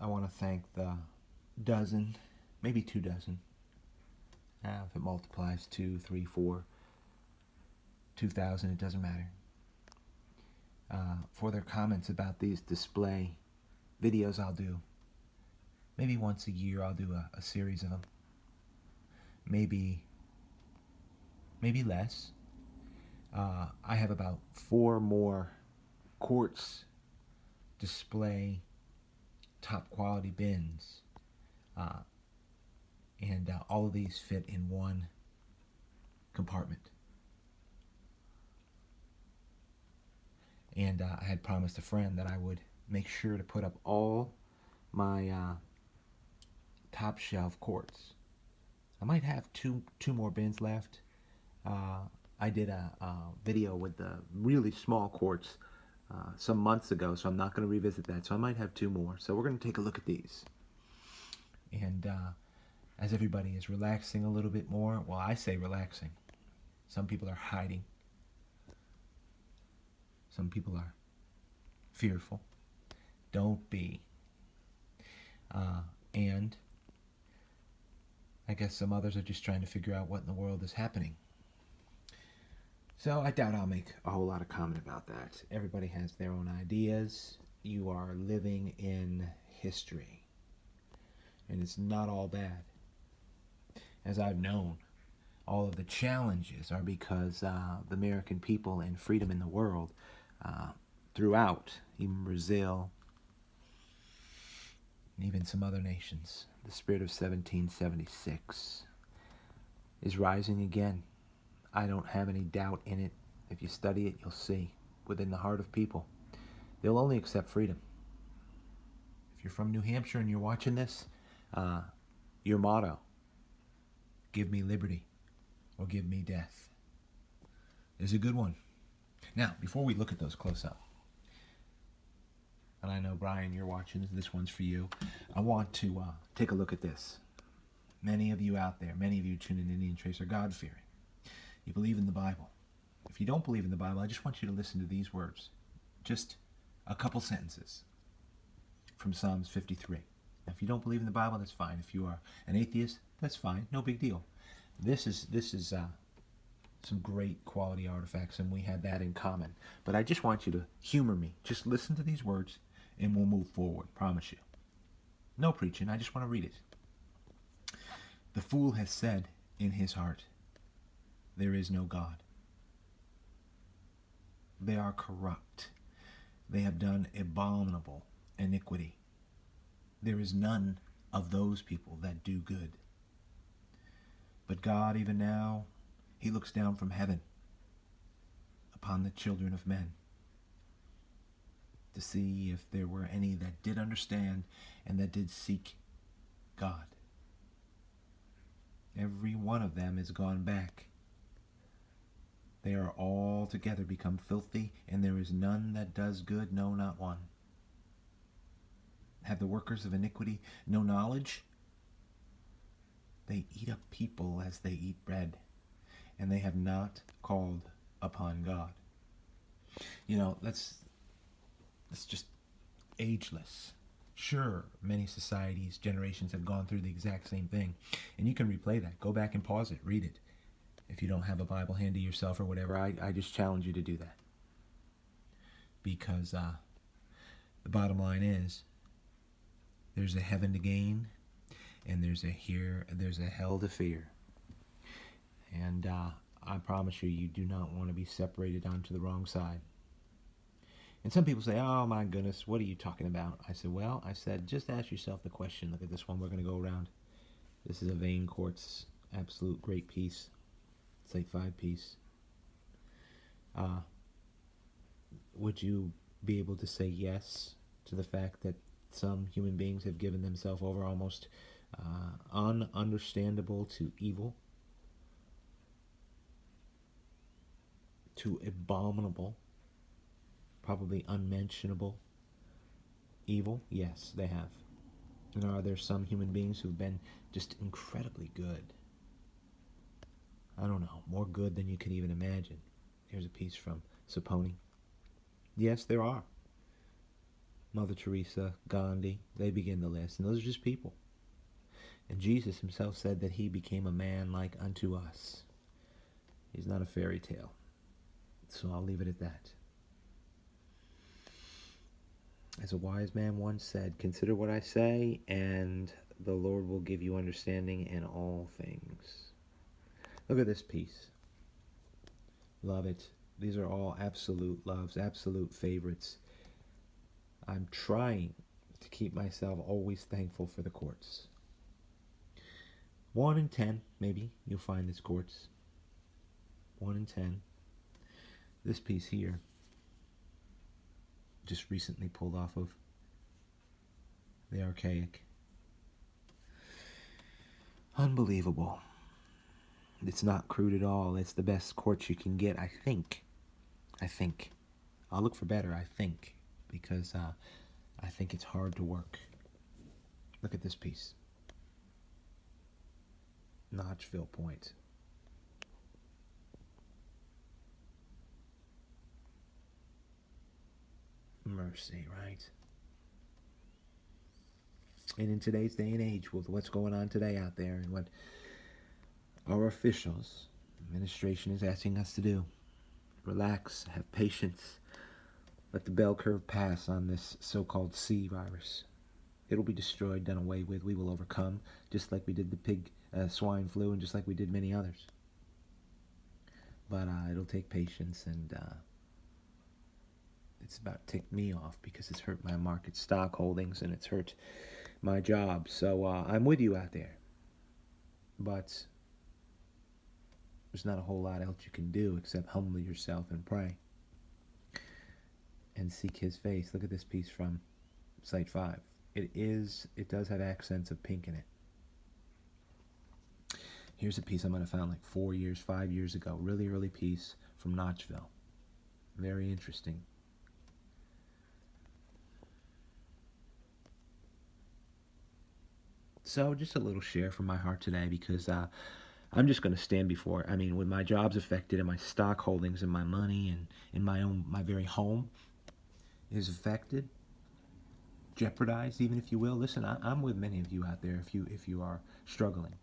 I want to thank the dozen, maybe 2 dozen, if it multiplies 2, 3, 4, 2,000, it doesn't matter, for their comments about these display videos I'll do. Maybe once a year I'll do a series of them. Maybe less. I have about 4 more quartz display top quality bins, and all of these fit in one compartment. And I had promised a friend that I would make sure to put up all my top shelf quartz. I might have two more bins left. I did a video with the really small quartz some months ago, so I'm not going to revisit that. So I might have 2 more. So we're going to take a look at these. And as everybody is relaxing a little bit more, well, I say relaxing. Some people are hiding. Some people are fearful. Don't be. And I guess some others are just trying to figure out what in the world is happening. So I doubt I'll make a whole lot of comment about that. Everybody has their own ideas. You are living in history. And it's not all bad. As I've known, all of the challenges are because the American people and freedom in the world throughout, even Brazil, and even some other nations, the spirit of 1776 is rising again. I don't have any doubt in it. If you study it, you'll see. Within the heart of people, they'll only accept freedom. If you're from New Hampshire and you're watching this, your motto, give me liberty or give me death, is a good one. Now, before we look at those close up, and I know, Brian, you're watching, this one's for you, I want to take a look at this. Many of you out there, many of you tuned in Indian Trace are God-fearing. You believe in the Bible. If you don't believe in the Bible, I just want you to listen to these words. Just a couple sentences from Psalms 53. Now, if you don't believe in the Bible, that's fine. If you are an atheist, that's fine. No big deal. This is some great quality artifacts, and we had that in common. But I just want you to humor me. Just listen to these words, and we'll move forward. Promise you. No preaching. I just want to read it. The fool has said in his heart, there is no God. They are corrupt. They have done abominable iniquity. There is none of those people that do good. But God, even now, he looks down from heaven upon the children of men to see if there were any that did understand and that did seek God. Every one of them is gone back. They are all together become filthy, and there is none that does good, no, not one. Have the workers of iniquity no knowledge? They eat up people as they eat bread, and they have not called upon God. You know, that's just ageless. Sure, many societies, generations have gone through the exact same thing, and you can replay that. Go back and pause it, read it. If you don't have a Bible handy yourself or whatever, I just challenge you to do that. Because the bottom line is, there's a heaven to gain, and there's a hell to fear. And I promise you, you do not want to be separated onto the wrong side. And some people say, oh my goodness, what are you talking about? I said, just ask yourself the question. Look at this one we're going to go around. This is a vein quartz, absolute great piece. It's like 5 piece. Would you be able to say yes to the fact that some human beings have given themselves over almost ununderstandable to evil, to abominable, probably unmentionable evil? Yes, they have. And are there some human beings who've been just incredibly good? I don't know, more good than you can even imagine. Here's a piece from Saponi. Yes, there are. Mother Teresa, Gandhi, they begin the list. And those are just people. And Jesus himself said that he became a man like unto us. He's not a fairy tale. So I'll leave it at that. As a wise man once said, consider what I say, and the Lord will give you understanding in all things. Look at this piece. Love it. These are all absolute loves, absolute favorites. I'm trying to keep myself always thankful for the quartz. 1 in 10, maybe, you'll find this quartz. 1 in 10. This piece here, just recently pulled off of the archaic. Unbelievable. It's not crude at all. It's the best quartz you can get, I think. I'll look for better, I think, because I think it's hard to work. Look at this piece. Notchville point. Mercy, right? And in today's day and age, with what's going on today out there and what our officials, administration is asking us to do, relax, have patience, let the bell curve pass on this so-called C virus. It'll be destroyed, done away with. We will overcome, just like we did the swine flu, and just like we did many others. But it'll take patience, and it's about to tick me off because it's hurt my market stock holdings and it's hurt my job. So I'm with you out there. But there's not a whole lot else you can do except humble yourself and pray and seek his face. Look at this piece from Site 5. It does have accents of pink in it. Here's a piece I might have found like 4 years, 5 years ago. Really early piece from Notchville. Very interesting. So just a little share from my heart today, because I'm just going to stand before it. I mean, with my jobs affected and my stock holdings and my money and in my very home is affected, jeopardized, even if you will. Listen, I'm with many of you out there. If you are struggling,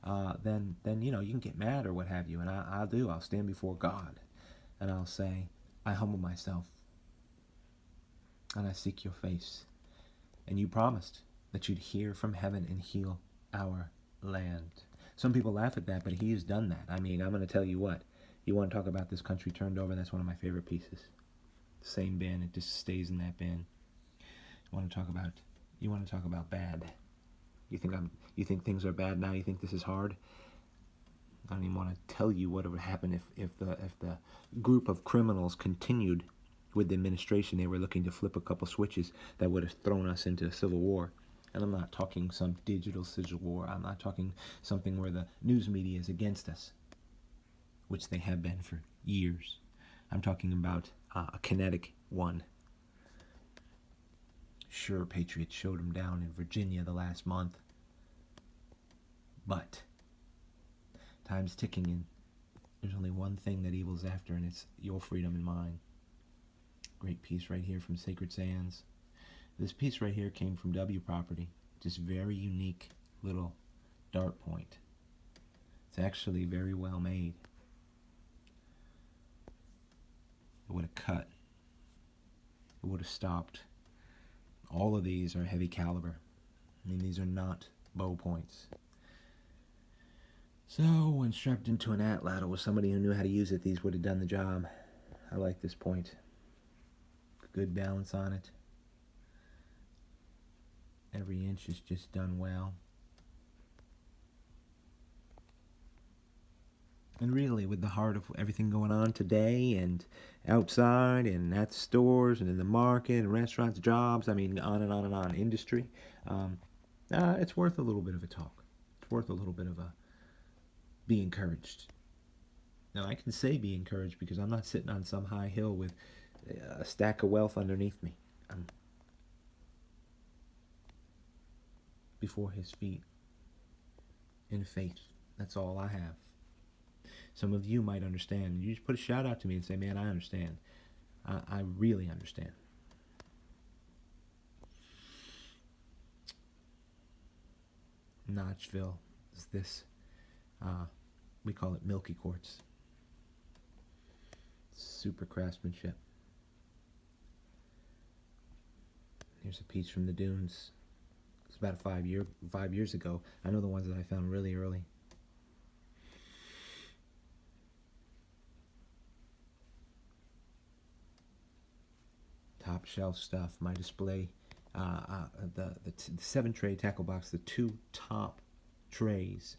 then you know you can get mad or what have you, and I'll stand before God, and I'll say, I humble myself, and I seek your face, and you promised that you'd hear from heaven and heal our land. Some people laugh at that, but he has done that. I mean, I'm going to tell you what. You want to talk about this country turned over? That's one of my favorite pieces. Same bin. It just stays in that bin. You want to talk about bad. You think things are bad now? You think this is hard? I don't even want to tell you what would happen if the group of criminals continued with the administration. They were looking to flip a couple switches that would have thrown us into a civil war. And I'm not talking some digital civil war. I'm not talking something where the news media is against us, which they have been for years. I'm talking about a kinetic one. Sure, Patriots showed them down in Virginia the last month. But time's ticking, and there's only one thing that evil's after, and it's your freedom and mine. Great piece right here from Sacred Sands. This piece right here came from W Property. Just very unique little dart point. It's actually very well made. It would have cut. It would have stopped. All of these are heavy caliber. I mean, these are not bow points. So, when strapped into an atlatl with somebody who knew how to use it, these would have done the job. I like this point. Good balance on it. Every inch is just done well. And really, with the heart of everything going on today and outside and at stores and in the market and restaurants, jobs, I mean, on and on and on, industry, it's worth a little bit of a talk. It's worth a little bit of a be encouraged. Now, I can say be encouraged because I'm not sitting on some high hill with a stack of wealth underneath me. I'm before his feet in faith. That's all I have. Some of you might understand. You just put a shout out to me and say, man, I understand. I really understand. Notchville is this. We call it milky quartz. Super craftsmanship. Here's a piece from the dunes. It's about 5 years ago. I know the ones that I found really early. Top shelf stuff. My display, the 7-tray tackle box. The 2 top trays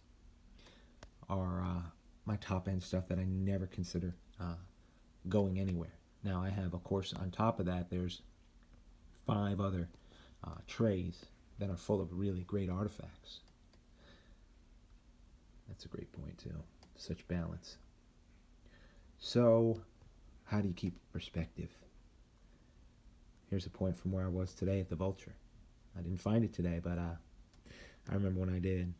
are my top end stuff that I never consider going anywhere. Now I have, of course, on top of that, there's 5 other trays that are full of really great artifacts. That's a great point too. Such balance. So, how do you keep perspective? Here's a point from where I was today at the Vulture. I didn't find it today, but I remember when I did.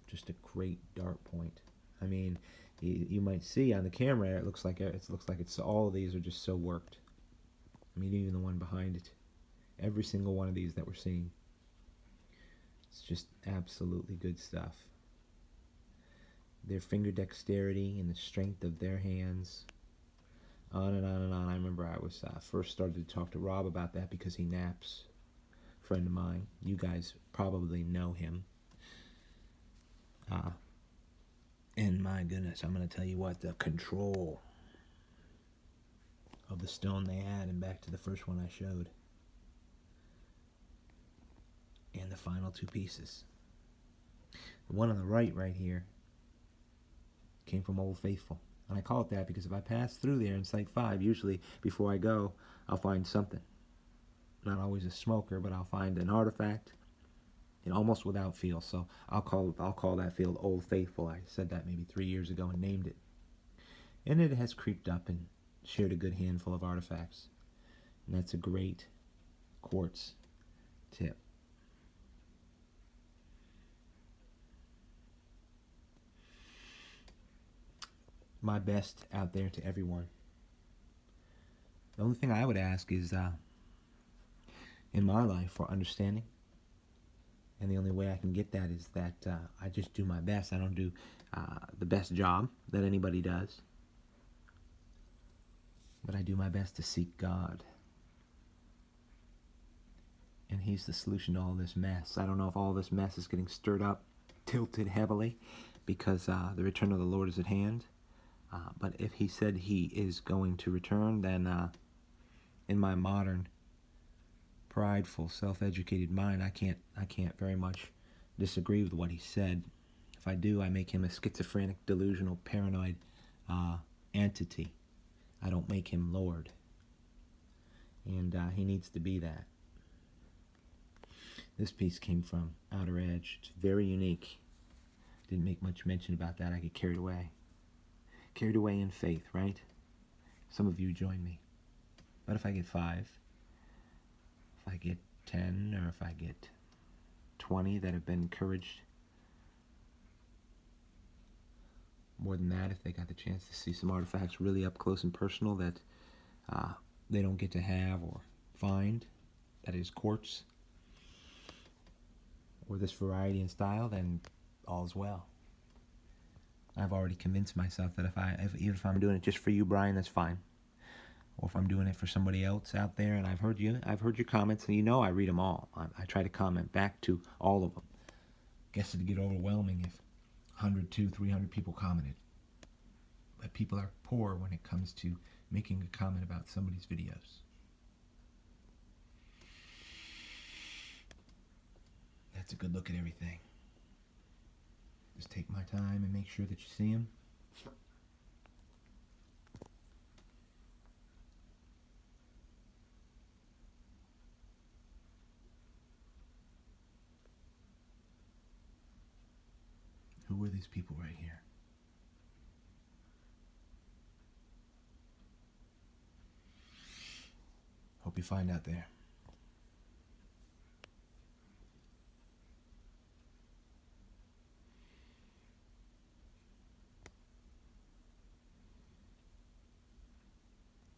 Just a great dark point. I mean, you might see on the camera, it looks like it's all of these are just so worked. I mean, even the one behind it. Every single one of these that we're seeing. It's just absolutely good stuff. Their finger dexterity and the strength of their hands. On and on and on. I remember I was first started to talk to Rob about that because he naps. A friend of mine. You guys probably know him. And my goodness, I'm going to tell you what, the control of the stone they had, and back to the first one I showed. And the final 2 pieces. The one on the right here came from Old Faithful. And I call it that because if I pass through there in Site 5, usually before I go, I'll find something. Not always a smoker, but I'll find an artifact, and almost without feel. So I'll call that field Old Faithful. I said that maybe 3 years ago and named it. And it has creeped up and shared a good handful of artifacts. And that's a great quartz tip. My best out there to everyone. The only thing I would ask is, in my life, for understanding. And the only way I can get that is that I just do my best. I don't do the best job that anybody does. But I do my best to seek God. And He's the solution to all this mess. I don't know if all this mess is getting stirred up, tilted heavily, because the return of the Lord is at hand. But if He said He is going to return, then in my modern, prideful, self-educated mind, I can't very much disagree with what He said. If I do, I make Him a schizophrenic, delusional, paranoid entity. I don't make Him Lord. And He needs to be that. This piece came from Outer Edge. It's very unique. Didn't make much mention about that. I get carried away. Carried away in faith, right? Some of you join me. But if I get 5, if I get 10, or if I get 20 that have been encouraged, more than that, if they got the chance to see some artifacts really up close and personal that they don't get to have or find, that is quartz, or this variety and style, then all's well. I've already convinced myself that even if I'm doing it just for you, Brian, that's fine. Or if I'm doing it for somebody else out there, and I've heard your comments, and you know I read them all. I try to comment back to all of them. Guess it'd get overwhelming if 100, 200, 300 people commented. But people are poor when it comes to making a comment about somebody's videos. That's a good look at everything. Just take my time and make sure that you see them. Who are these people right here? Hope you find out there.